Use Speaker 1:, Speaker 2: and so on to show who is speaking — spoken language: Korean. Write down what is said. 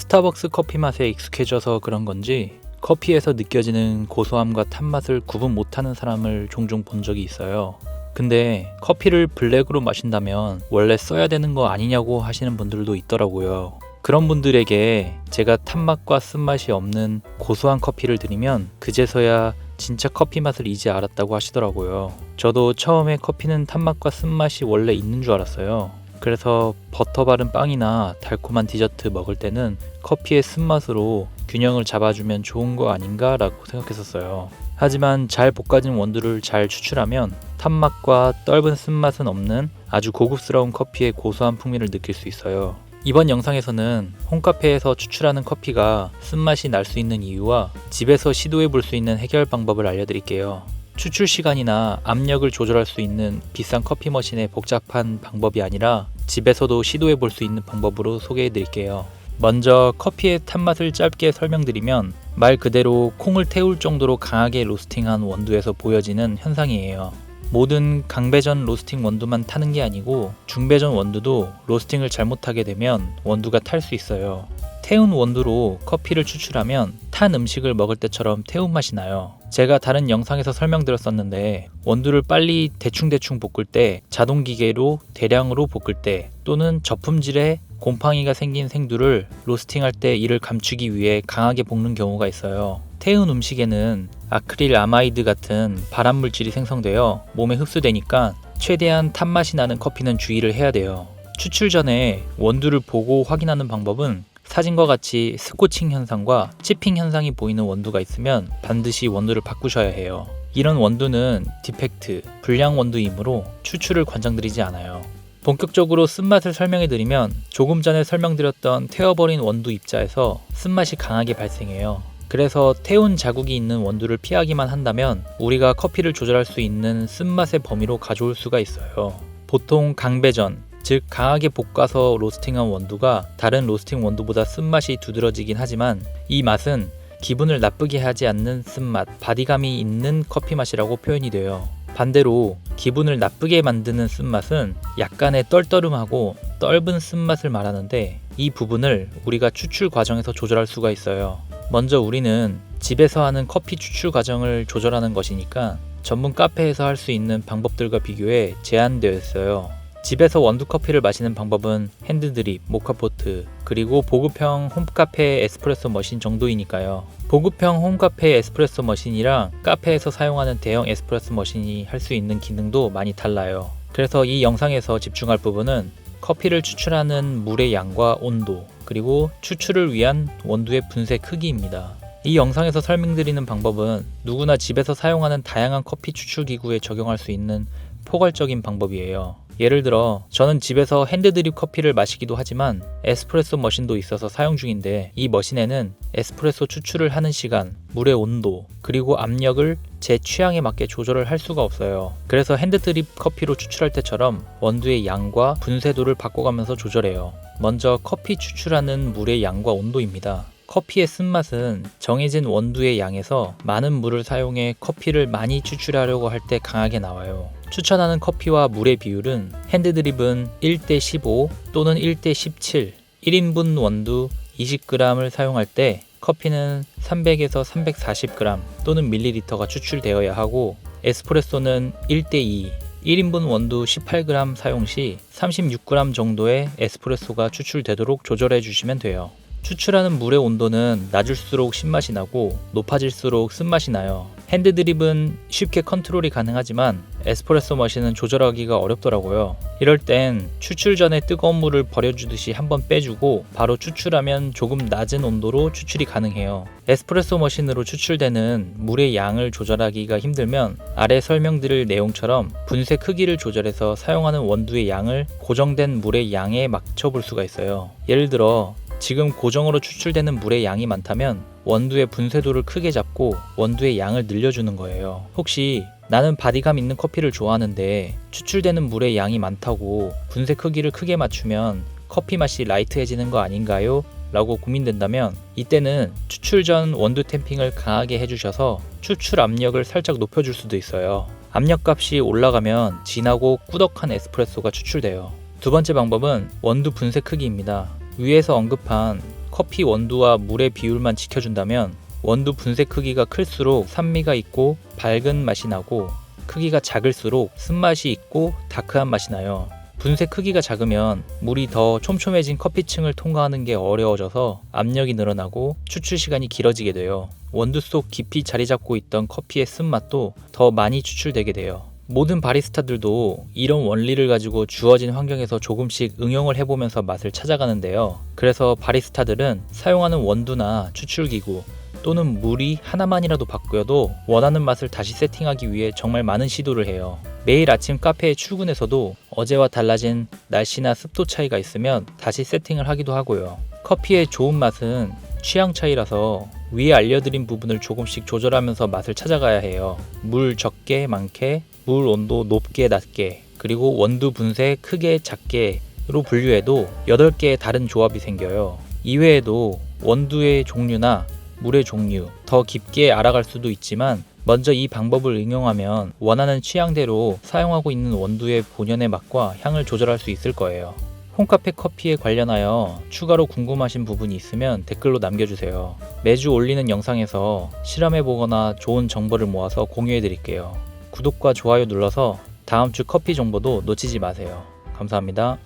Speaker 1: 스타벅스 커피 맛에 익숙해져서 그런 건지 커피에서 느껴지는 고소함과 탄맛을 구분 못하는 사람을 종종 본 적이 있어요. 근데 커피를 블랙으로 마신다면 원래 써야 되는 거 아니냐고 하시는 분들도 있더라고요. 그런 분들에게 제가 탄맛과 쓴맛이 없는 고소한 커피를 드리면 그제서야 진짜 커피 맛을 이제 알았다고 하시더라고요. 저도 처음에 커피는 탄맛과 쓴맛이 원래 있는 줄 알았어요. 그래서 버터 바른 빵이나 달콤한 디저트 먹을 때는 커피의 쓴맛으로 균형을 잡아주면 좋은 거 아닌가 라고 생각했었어요. 하지만 잘 볶아진 원두를 잘 추출하면 탄맛과 떫은 쓴맛은 없는 아주 고급스러운 커피의 고소한 풍미를 느낄 수 있어요. 이번 영상에서는 홈카페에서 추출하는 커피가 쓴맛이 날 수 있는 이유와 집에서 시도해 볼 수 있는 해결 방법을 알려드릴게요. 추출 시간이나 압력을 조절할 수 있는 비싼 커피 머신의 복잡한 방법이 아니라 집에서도 시도해 볼 수 있는 방법으로 소개해 드릴게요. 먼저 커피의 탄맛을 짧게 설명드리면 말 그대로 콩을 태울 정도로 강하게 로스팅한 원두에서 보여지는 현상이에요. 모든 강배전 로스팅 원두만 타는 게 아니고 중배전 원두도 로스팅을 잘못하게 되면 원두가 탈 수 있어요. 태운 원두로 커피를 추출하면 탄 음식을 먹을 때처럼 태운 맛이 나요. 제가 다른 영상에서 설명드렸었는데 원두를 빨리 대충 볶을 때, 자동기계로 대량으로 볶을 때, 또는 저품질의 곰팡이가 생긴 생두를 로스팅할 때 이를 감추기 위해 강하게 볶는 경우가 있어요. 태운 음식에는 아크릴 아마이드 같은 발암물질이 생성되어 몸에 흡수되니까 최대한 탄맛이 나는 커피는 주의를 해야 돼요. 추출 전에 원두를 보고 확인하는 방법은 사진과 같이 스코칭 현상과 치핑 현상이 보이는 원두가 있으면 반드시 원두를 바꾸셔야 해요. 이런 원두는 디펙트, 불량 원두이므로 추출을 권장드리지 않아요. 본격적으로 쓴맛을 설명해드리면 조금 전에 설명드렸던 태워버린 원두 입자에서 쓴맛이 강하게 발생해요. 그래서 태운 자국이 있는 원두를 피하기만 한다면 우리가 커피를 조절할 수 있는 쓴맛의 범위로 가져올 수가 있어요. 보통 강배전, 즉 강하게 볶아서 로스팅한 원두가 다른 로스팅 원두보다 쓴맛이 두드러지긴 하지만 이 맛은 기분을 나쁘게 하지 않는 쓴맛, 바디감이 있는 커피 맛이라고 표현이 돼요. 반대로 기분을 나쁘게 만드는 쓴맛은 약간의 떨떠름하고 떫은 쓴맛을 말하는데 이 부분을 우리가 추출 과정에서 조절할 수가 있어요. 먼저 우리는 집에서 하는 커피 추출 과정을 조절하는 것이니까 전문 카페에서 할 수 있는 방법들과 비교해 제한되어 있어요. 집에서 원두 커피를 마시는 방법은 핸드드립, 모카포트, 그리고 보급형 홈카페 에스프레소 머신 정도이니까요. 보급형 홈카페 에스프레소 머신이랑 카페에서 사용하는 대형 에스프레소 머신이 할 수 있는 기능도 많이 달라요. 그래서 이 영상에서 집중할 부분은 커피를 추출하는 물의 양과 온도, 그리고 추출을 위한 원두의 분쇄 크기입니다. 이 영상에서 설명드리는 방법은 누구나 집에서 사용하는 다양한 커피 추출 기구에 적용할 수 있는 포괄적인 방법이에요. 예를 들어 저는 집에서 핸드드립 커피를 마시기도 하지만 에스프레소 머신도 있어서 사용 중인데 이 머신에는 에스프레소 추출을 하는 시간, 물의 온도, 그리고 압력을 제 취향에 맞게 조절을 할 수가 없어요. 그래서 핸드드립 커피로 추출할 때처럼 원두의 양과 분쇄도를 바꿔가면서 조절해요. 먼저 커피 추출하는 물의 양과 온도입니다. 커피의 쓴맛은 정해진 원두의 양에서 많은 물을 사용해 커피를 많이 추출하려고 할 때 강하게 나와요. 추천하는 커피와 물의 비율은 핸드드립은 1대15 또는 1대17, 1인분 원두 20g을 사용할 때 커피는 300에서 340g 또는 밀리리터가 추출되어야 하고 에스프레소는 1대2, 1인분 원두 18g 사용 시 36g 정도의 에스프레소가 추출되도록 조절해 주시면 돼요. 추출하는 물의 온도는 낮을수록 신맛이 나고 높아질수록 쓴맛이 나요. 핸드드립은 쉽게 컨트롤이 가능하지만 에스프레소 머신은 조절하기가 어렵더라고요. 이럴 땐 추출 전에 뜨거운 물을 버려주듯이 한번 빼주고 바로 추출하면 조금 낮은 온도로 추출이 가능해요. 에스프레소 머신으로 추출되는 물의 양을 조절하기가 힘들면 아래 설명드릴 내용처럼 분쇄 크기를 조절해서 사용하는 원두의 양을 고정된 물의 양에 맞춰볼 수가 있어요. 예를 들어 지금 고정으로 추출되는 물의 양이 많다면 원두의 분쇄도를 크게 잡고 원두의 양을 늘려주는 거예요. 혹시 나는 바디감 있는 커피를 좋아하는데 추출되는 물의 양이 많다고 분쇄 크기를 크게 맞추면 커피 맛이 라이트해지는 거 아닌가요? 라고 고민된다면 이때는 추출 전 원두 탬핑을 강하게 해주셔서 추출 압력을 살짝 높여줄 수도 있어요. 압력값이 올라가면 진하고 꾸덕한 에스프레소가 추출돼요. 두 번째 방법은 원두 분쇄 크기입니다. 위에서 언급한 커피 원두와 물의 비율만 지켜준다면 원두 분쇄 크기가 클수록 산미가 있고 밝은 맛이 나고 크기가 작을수록 쓴맛이 있고 다크한 맛이 나요. 분쇄 크기가 작으면 물이 더 촘촘해진 커피층을 통과하는 게 어려워져서 압력이 늘어나고 추출 시간이 길어지게 돼요. 원두 속 깊이 자리 잡고 있던 커피의 쓴맛도 더 많이 추출되게 돼요. 모든 바리스타들도 이런 원리를 가지고 주어진 환경에서 조금씩 응용을 해보면서 맛을 찾아가는데요. 그래서 바리스타들은 사용하는 원두나 추출기구 또는 물이 하나만이라도 바뀌어도 원하는 맛을 다시 세팅하기 위해 정말 많은 시도를 해요. 매일 아침 카페에 출근해서도 어제와 달라진 날씨나 습도 차이가 있으면 다시 세팅을 하기도 하고요. 커피의 좋은 맛은 취향 차이라서 위에 알려드린 부분을 조금씩 조절하면서 맛을 찾아가야 해요. 물 적게 많게, 물 온도 높게 낮게, 그리고 원두 분쇄 크게 작게로 분류해도 8개의 다른 조합이 생겨요. 이외에도 원두의 종류나 물의 종류, 더 깊게 알아갈 수도 있지만 먼저 이 방법을 응용하면 원하는 취향대로 사용하고 있는 원두의 본연의 맛과 향을 조절할 수 있을 거예요. 홈카페 커피에 관련하여 추가로 궁금하신 부분이 있으면 댓글로 남겨주세요. 매주 올리는 영상에서 실험해보거나 좋은 정보를 모아서 공유해드릴게요. 구독과 좋아요 눌러서 다음 주 커피 정보도 놓치지 마세요. 감사합니다.